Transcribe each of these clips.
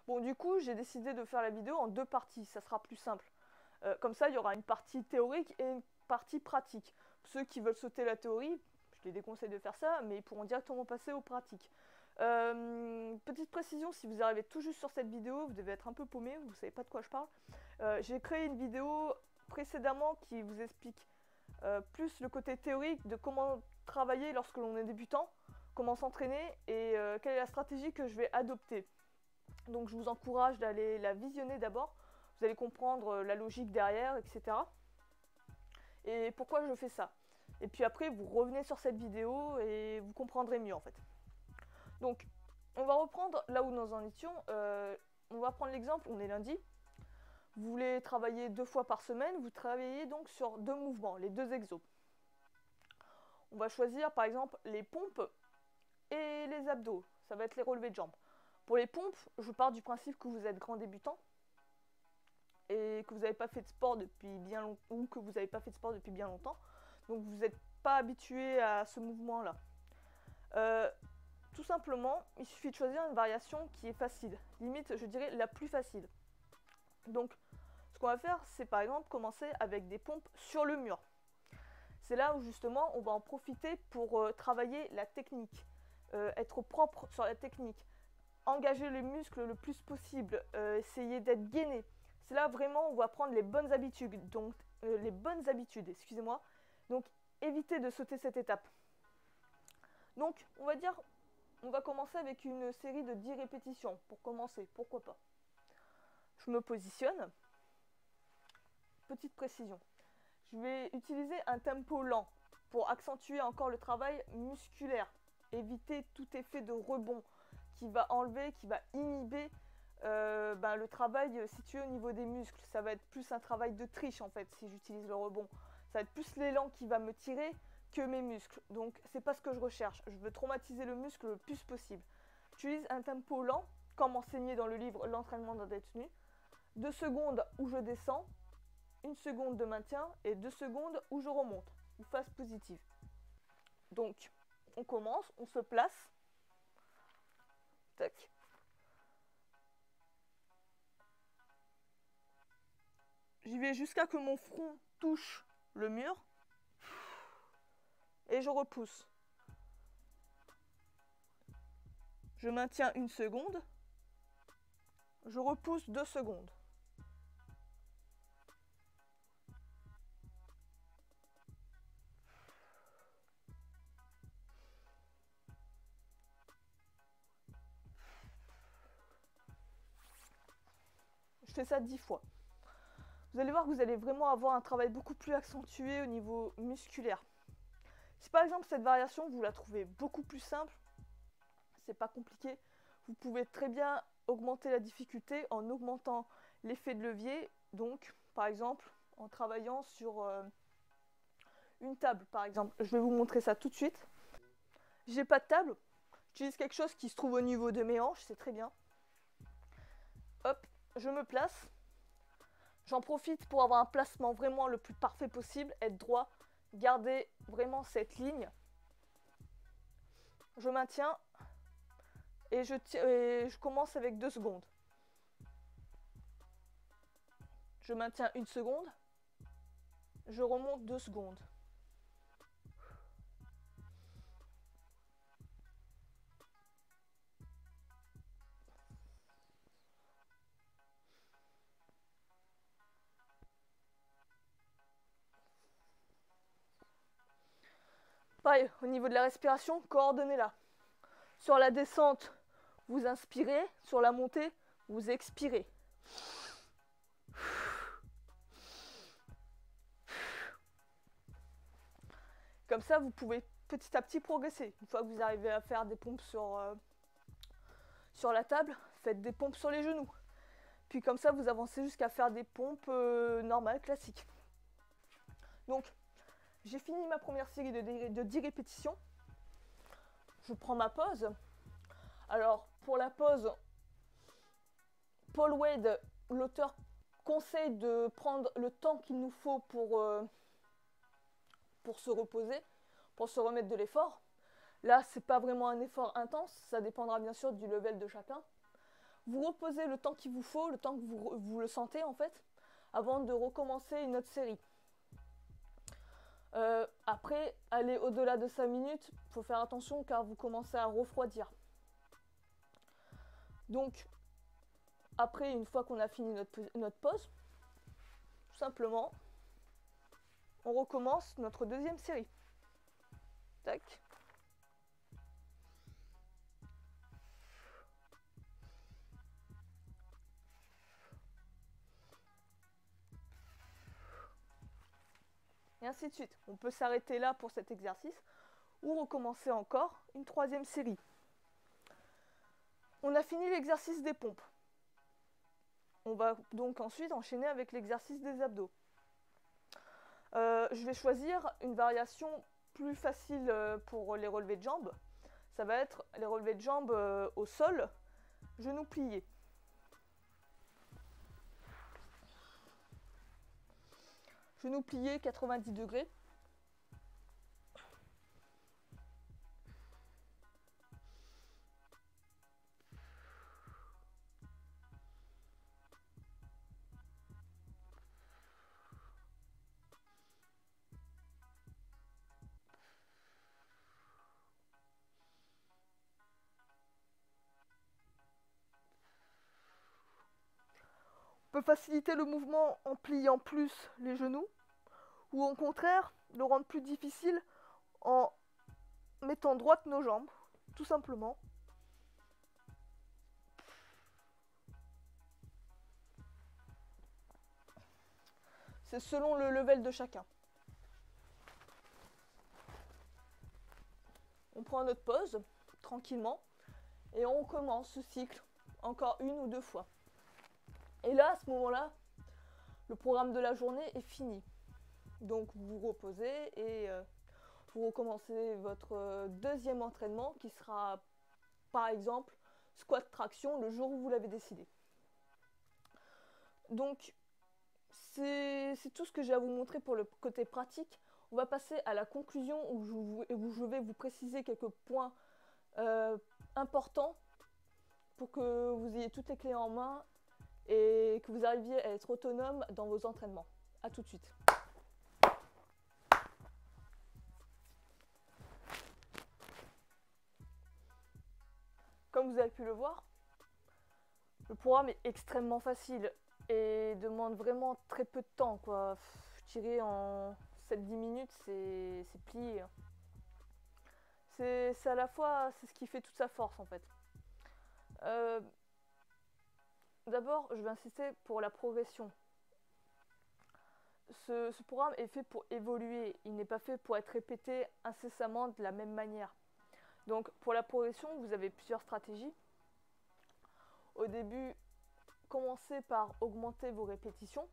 Bon, du coup, j'ai décidé de faire la vidéo en deux parties, ça sera plus simple. Comme ça, il y aura une partie théorique et une partie pratique. Ceux qui veulent sauter la théorie, je les déconseille de faire ça, mais ils pourront directement passer aux pratiques. Petite précision, si vous arrivez tout juste sur cette vidéo, vous devez être un peu paumé, vous ne savez pas de quoi je parle. J'ai créé une vidéo précédemment qui vous explique plus le côté théorique de comment travailler lorsque l'on est débutant, comment s'entraîner et quelle est la stratégie que je vais adopter. Donc je vous encourage d'aller la visionner d'abord, vous allez comprendre la logique derrière, etc. Et pourquoi je fais ça. Et puis après, vous revenez sur cette vidéo et vous comprendrez mieux en fait. Donc, on va reprendre là où nous en étions. On va prendre l'exemple, on est lundi. Vous voulez travailler 2 fois par semaine, vous travaillez donc sur 2 mouvements, les 2 exos. On va choisir par exemple les pompes et les abdos, ça va être les relevés de jambes. Pour les pompes, je pars du principe que vous êtes grand débutant et que vous n'avez pas fait de sport depuis bien longtemps, ou que vous n'avez pas fait de sport depuis bien longtemps. Donc vous n'êtes pas habitué à ce mouvement-là. Tout simplement, il suffit de choisir une variation qui est facile, limite je dirais la plus facile. Donc ce qu'on va faire, c'est par exemple commencer avec des pompes sur le mur. C'est là où justement on va en profiter pour travailler la technique, être propre sur la technique, engager les muscles le plus possible, essayer d'être gainé. C'est là vraiment où on va prendre les bonnes habitudes, donc excusez-moi. Donc évitez de sauter cette étape. Donc on va dire, on va commencer avec une série de 10 répétitions pour commencer, pourquoi pas. Je me positionne. Petite précision. Je vais utiliser un tempo lent pour accentuer encore le travail musculaire. Éviter tout effet de rebond qui va enlever, qui va inhiber le travail situé au niveau des muscles. Ça va être plus un travail de triche en fait si j'utilise le rebond. Ça va être plus l'élan qui va me tirer que mes muscles. Donc c'est pas ce que je recherche. Je veux traumatiser le muscle le plus possible. J'utilise un tempo lent, comme enseigné dans le livre L'entraînement d'un détenu. 2 secondes où je descends, 1 seconde de maintien et 2 secondes où je remonte, une phase positive. Donc, on commence, on se place. Tac. J'y vais jusqu'à que mon front touche le mur. Et je repousse. Je maintiens 1 seconde. Je repousse 2 secondes. Je fais ça 10 fois. Vous allez voir que vous allez vraiment avoir un travail beaucoup plus accentué au niveau musculaire. Si par exemple cette variation vous la trouvez beaucoup plus simple, c'est pas compliqué, vous pouvez très bien augmenter la difficulté en augmentant l'effet de levier, donc par exemple en travaillant sur une table par exemple. Je vais vous montrer ça tout de suite. J'ai pas de table, j'utilise quelque chose qui se trouve au niveau de mes hanches, c'est très bien. Hop, je me place. J'en profite pour avoir un placement vraiment le plus parfait possible, être droit, garder vraiment cette ligne. Je maintiens et je commence avec 2 secondes. Je maintiens 1 seconde, je remonte 2 secondes. Pareil, au niveau de la respiration, coordonnez-la. Sur la descente, vous inspirez. Sur la montée, vous expirez. Comme ça, vous pouvez petit à petit progresser. Une fois que vous arrivez à faire des pompes sur la table, faites des pompes sur les genoux. Puis comme ça, vous avancez jusqu'à faire des pompes normales, classiques. Donc, j'ai fini ma première série de 10 répétitions. Je prends ma pause. Alors, pour la pause, Paul Wade, l'auteur, conseille de prendre le temps qu'il nous faut pour se reposer, pour se remettre de l'effort. Là, c'est pas vraiment un effort intense, ça dépendra bien sûr du level de chacun. Vous reposez le temps qu'il vous faut, le temps que vous le sentez en fait, avant de recommencer une autre série. Après, aller au-delà de 5 minutes, il faut faire attention car vous commencez à refroidir. Donc, après, une fois qu'on a fini notre pause, tout simplement, on recommence notre deuxième série. Tac. Et ainsi de suite. On peut s'arrêter là pour cet exercice ou recommencer encore une troisième série. On a fini l'exercice des pompes. On va donc ensuite enchaîner avec l'exercice des abdos. Je vais choisir une variation plus facile pour les relevés de jambes. Ça va être les relevés de jambes au sol, genoux pliés. Genoux pliés 90 degrés. On peut faciliter le mouvement en pliant plus les genoux ou au contraire le rendre plus difficile en mettant droite nos jambes, tout simplement. C'est selon le level de chacun. On prend notre pause, tranquillement, et on recommence ce cycle encore une ou deux fois. Et là, à ce moment-là, le programme de la journée est fini. Donc vous vous reposez et vous recommencez votre deuxième entraînement qui sera, par exemple, squat traction le jour où vous l'avez décidé. Donc, c'est tout ce que j'ai à vous montrer pour le côté pratique. On va passer à la conclusion où je vais vous préciser quelques points importants pour que vous ayez toutes les clés en main et que vous arriviez à être autonome dans vos entraînements. A tout de suite. Comme vous avez pu le voir, le programme est extrêmement facile et demande vraiment très peu de temps, quoi. Tirer en 7-10 minutes, c'est plié. C'est à la fois c'est ce qui fait toute sa force en fait. D'abord, je vais insister pour la progression. Ce programme est fait pour évoluer, il n'est pas fait pour être répété incessamment de la même manière. Donc pour la progression, vous avez plusieurs stratégies. Au début, commencez par augmenter vos répétitions.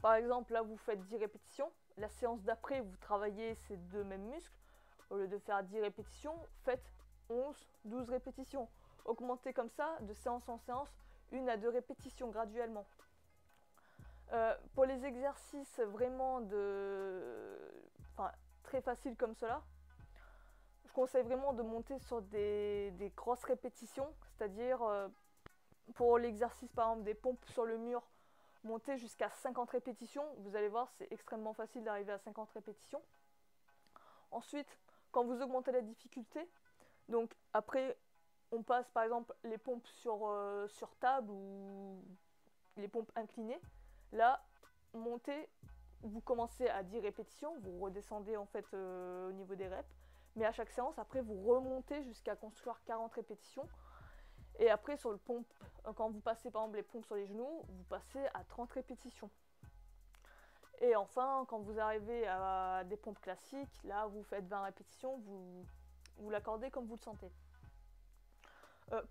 Par exemple, là vous faites 10 répétitions. La séance d'après, vous travaillez ces deux mêmes muscles. Au lieu de faire 10 répétitions, faites 11-12 répétitions. Augmentez comme ça, de séance en séance, 1 à 2 répétitions graduellement. Pour les exercices vraiment très faciles comme cela, je conseille vraiment de monter sur des grosses répétitions, c'est-à-dire pour l'exercice par exemple des pompes sur le mur, monter jusqu'à 50 répétitions. Vous allez voir, c'est extrêmement facile d'arriver à 50 répétitions. Ensuite, quand vous augmentez la difficulté, donc après on passe par exemple les pompes sur table ou les pompes inclinées. Là, montez, vous commencez à 10 répétitions, vous redescendez en fait au niveau des reps, mais à chaque séance, après vous remontez jusqu'à construire 40 répétitions. Et après sur le pompe, quand vous passez par exemple les pompes sur les genoux, vous passez à 30 répétitions. Et enfin, quand vous arrivez à des pompes classiques, là vous faites 20 répétitions, vous l'accordez comme vous le sentez.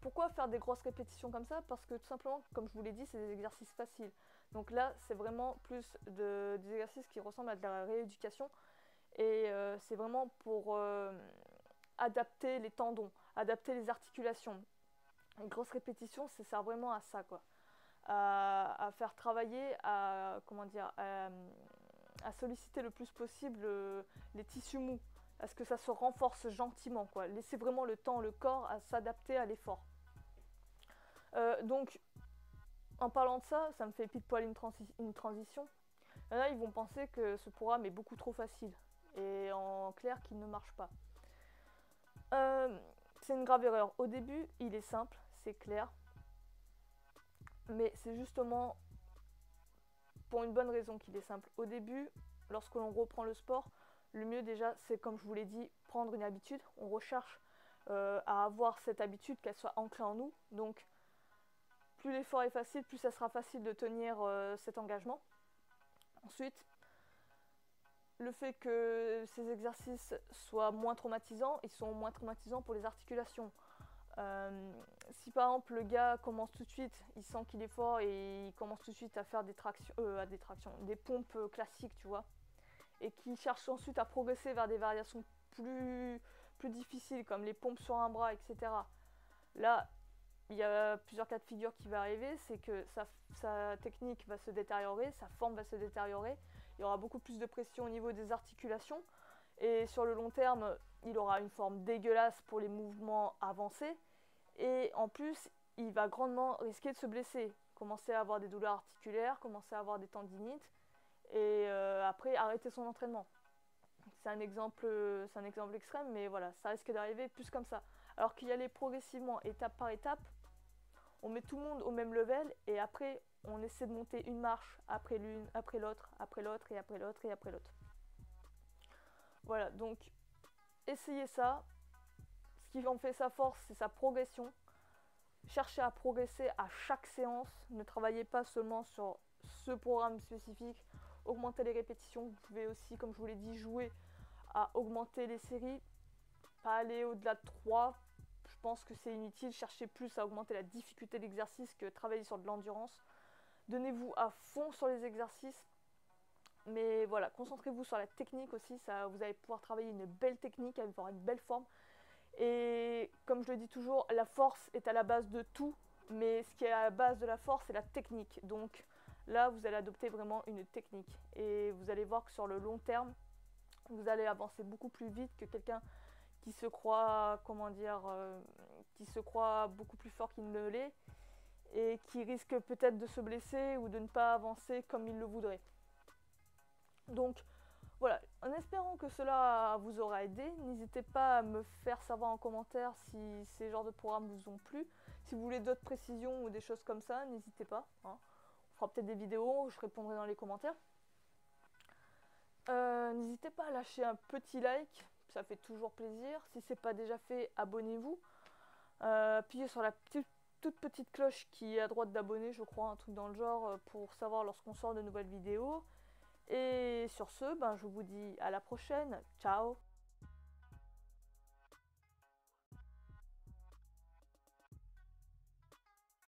Pourquoi faire des grosses répétitions comme ça? Parce que tout simplement, comme je vous l'ai dit, c'est des exercices faciles. Donc là, c'est vraiment plus des exercices qui ressemblent à de la rééducation. Et c'est vraiment pour adapter les tendons, adapter les articulations. Une grosse répétition, ça sert vraiment à ça, quoi. À faire travailler, à solliciter le plus possible les tissus mous. À ce que ça se renforce gentiment, quoi. Laissez vraiment le temps, le corps, à s'adapter à l'effort. Donc, en parlant de ça, ça me fait pile poil une transition. Il y en a, ils vont penser que ce programme est beaucoup trop facile et en clair qu'il ne marche pas. C'est une grave erreur. Au début, il est simple, c'est clair, mais c'est justement pour une bonne raison qu'il est simple. Au début, lorsque l'on reprend le sport, le mieux déjà, c'est comme je vous l'ai dit, prendre une habitude. On recherche à avoir cette habitude, qu'elle soit ancrée en nous. Donc, plus l'effort est facile, plus ça sera facile de tenir cet engagement. Ensuite, le fait que ces exercices soient moins traumatisants, ils sont moins traumatisants pour les articulations. Si par exemple le gars commence tout de suite, il sent qu'il est fort et il commence tout de suite à faire des pompes classiques, tu vois, et qui cherche ensuite à progresser vers des variations plus difficiles comme les pompes sur un bras, etc. Là, il y a plusieurs cas de figure qui vont arriver, c'est que sa technique va se détériorer, sa forme va se détériorer, il y aura beaucoup plus de pression au niveau des articulations et sur le long terme, il aura une forme dégueulasse pour les mouvements avancés et en plus, il va grandement risquer de se blesser, commencer à avoir des douleurs articulaires, commencer à avoir des tendinites et après arrêter son entraînement. C'est un exemple extrême, mais voilà, ça risque d'arriver plus comme ça. Alors qu'il y allait progressivement, étape par étape, on met tout le monde au même level et après on essaie de monter une marche après l'une, après l'autre, après l'autre et après l'autre et après l'autre. Voilà, donc essayez ça. Ce qui en fait sa force, c'est sa progression. Cherchez à progresser à chaque séance. Ne travaillez pas seulement sur ce programme spécifique. Augmentez les répétitions. Vous pouvez aussi, comme je vous l'ai dit, jouer à augmenter les séries. Pas aller au-delà de 3. Je pense que c'est inutile. Cherchez plus à augmenter la difficulté de l'exercice que travailler sur de l'endurance. Donnez-vous à fond sur les exercices. Mais voilà, concentrez-vous sur la technique aussi. Ça, vous allez pouvoir travailler une belle technique, avoir une belle forme. Et comme je le dis toujours, la force est à la base de tout. Mais ce qui est à la base de la force, c'est la technique. Donc là, vous allez adopter vraiment une technique. Et vous allez voir que sur le long terme, vous allez avancer beaucoup plus vite que quelqu'un qui se croit, qui se croit beaucoup plus fort qu'il ne l'est et qui risque peut-être de se blesser ou de ne pas avancer comme il le voudrait. Donc voilà, en espérant que cela vous aura aidé, n'hésitez pas à me faire savoir en commentaire si ces genres de programmes vous ont plu. Si vous voulez d'autres précisions ou des choses comme ça, n'hésitez pas. On fera peut-être des vidéos, je répondrai dans les commentaires. N'hésitez pas à lâcher un petit like, ça fait toujours plaisir. Si ce n'est pas déjà fait, abonnez-vous. Appuyez sur la toute petite cloche qui est à droite d'abonner, je crois, un truc dans le genre, pour savoir lorsqu'on sort de nouvelles vidéos. Et sur ce, je vous dis à la prochaine. Ciao!